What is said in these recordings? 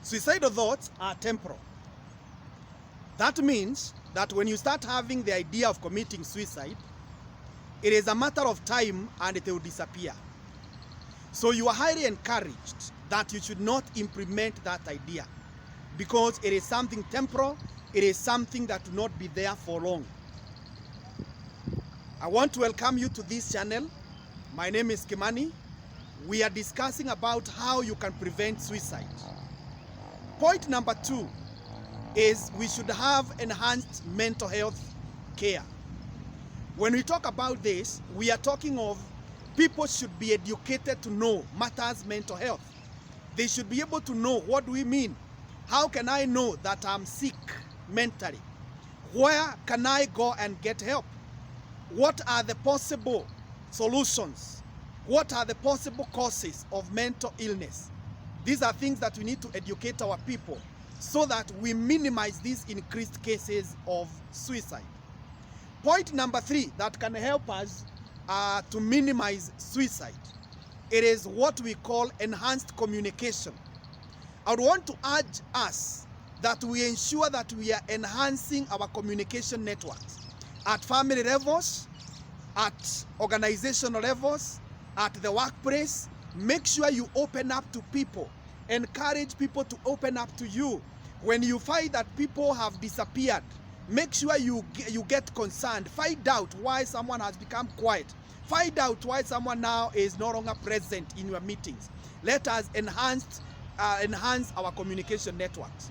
Suicidal thoughts are temporal. That means that when you start having the idea of committing suicide, it is a matter of time and it will disappear. So you are highly encouraged that you should not implement that idea because it is something temporal, it is something that will not be there for long. I want to welcome you to this channel. My name is Kimani. We are discussing about how you can prevent suicide. Point number 2 is we should have enhanced mental health care. When we talk about this, we are talking of people should be educated to know matters mental health. They should be able to know, what do we mean? How can I know that I'm sick mentally? Where can I go and get help? What are the possible solutions? What are the possible causes of mental illness? These are things that we need to educate our people so that we minimize these increased cases of suicide. Point number 3 that can help us to minimize suicide, it is what we call enhanced communication. I would want to urge us that we ensure that we are enhancing our communication networks at family levels, at organizational levels, at the workplace. Make sure you open up to people. Encourage people to open up to you. When you find that people have disappeared, make sure you get concerned. Find out why someone has become quiet. Find out why someone now is no longer present in your meetings. Let us enhance our communication networks.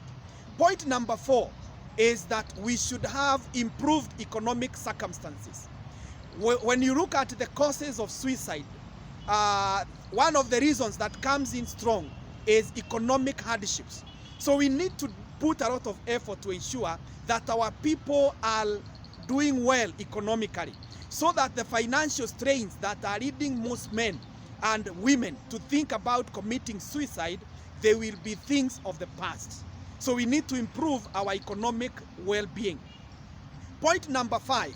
Point number 4 is that we should have improved economic circumstances. When you look at the causes of suicide, one of the reasons that comes in strong is economic hardships. So we need to put a lot of effort to ensure that our people are doing well economically, so that the financial strains that are leading most men and women to think about committing suicide, they will be things of the past. So we need to improve our economic well-being. Point number 5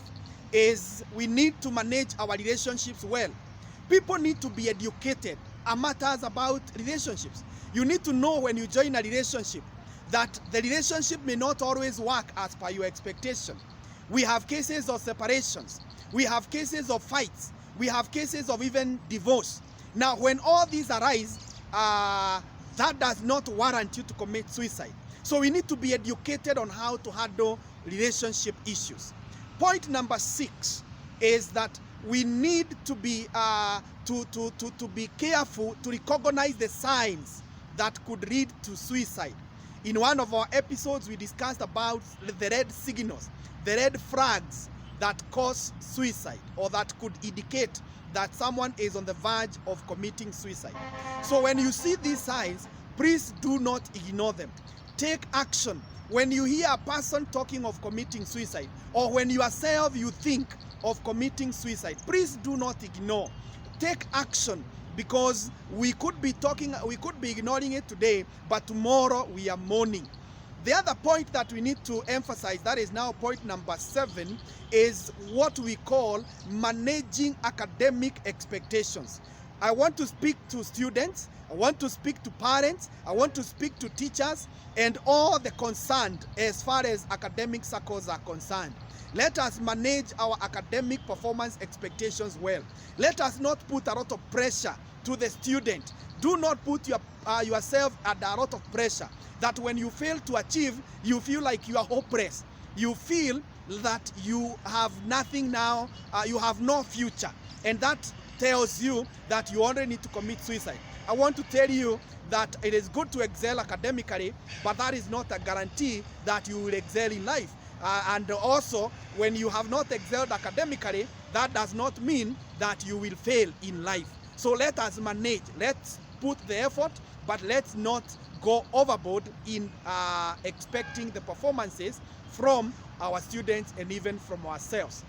is we need to manage our relationships well. People need to be educated on matters about relationships. You need to know when you join a relationship that the relationship may not always work as per your expectation. We have cases of separations. We have cases of fights. We have cases of even divorce. Now, when all these arise, that does not warrant you to commit suicide. So we need to be educated on how to handle relationship issues. Point number 6 is that we need to be be careful to recognize the signs that could lead to suicide. In one of our episodes, we discussed about the red signals, the red flags that cause suicide or that could indicate that someone is on the verge of committing suicide. So when you see these signs, please do not ignore them. Take action. When you hear a person talking of committing suicide, or when yourself you think of committing suicide, please do not ignore. Take action, because we could be ignoring it today, but tomorrow we are mourning. The other point that we need to emphasize, that is now point number 7, is what we call managing academic expectations. I want to speak to students, I want to speak to parents, I want to speak to teachers and all the concerned as far as academic circles are concerned. Let us manage our academic performance expectations well. Let us not put a lot of pressure to the student. Do not put yourself under a lot of pressure that when you fail to achieve, you feel like you are hopeless. You feel that you have nothing now, you have no future. And that tells you that you already need to commit suicide. I want to tell you that it is good to excel academically, but that is not a guarantee that you will excel in life. And also, when you have not excelled academically, that does not mean that you will fail in life. So let us manage, let's put the effort, but let's not go overboard in expecting the performances from our students and even from ourselves.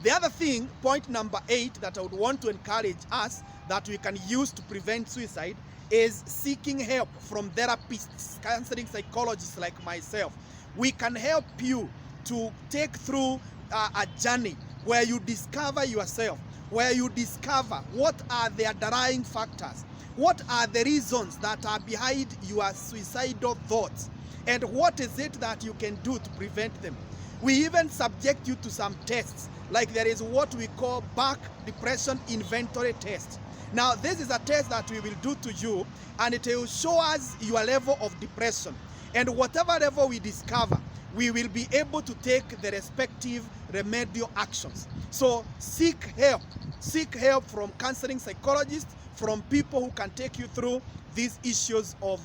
The other thing, point number 8, that I would want to encourage us that we can use to prevent suicide is seeking help from therapists, counseling psychologists like myself. We can help you to take through a journey where you discover yourself, where you discover what are the underlying factors, What are the reasons that are behind your suicidal thoughts? And what is it that you can do to prevent them? We even subject you to some tests, like there is what we call back depression inventory test. Now, this is a test that we will do to you, and it will show us your level of depression. And whatever level we discover, we will be able to take the respective remedial actions. So seek help. Seek help from counseling psychologists, from people who can take you through these issues of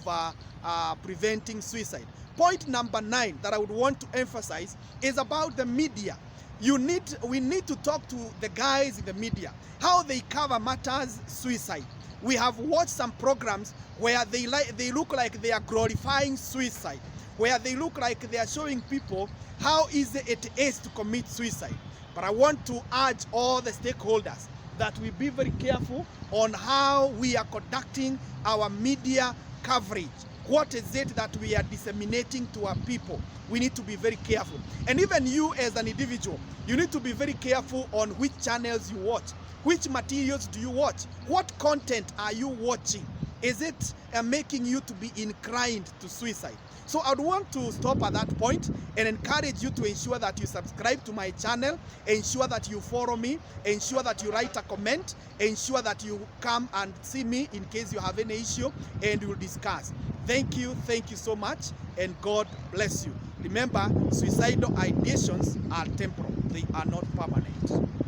preventing suicide. Point number 9 that I would want to emphasize is about the media. We need to talk to the guys in the media, how they cover matters suicide. We have watched some programs where they look like they are glorifying suicide, where they look like they are showing people how easy it is to commit suicide. But I want to urge all the stakeholders that we be very careful on how we are conducting our media coverage. What is it that we are disseminating to our people? We need to be very careful. And even you as an individual, you need to be very careful on which channels you watch. Which materials do you watch? What content are you watching? Is it making you to be inclined to suicide? So I would want to stop at that point and encourage you to ensure that you subscribe to my channel, ensure that you follow me, ensure that you write a comment, ensure that you come and see me in case you have any issue, and we'll discuss. Thank you so much, and God bless you. Remember, suicidal ideations are temporal, they are not permanent.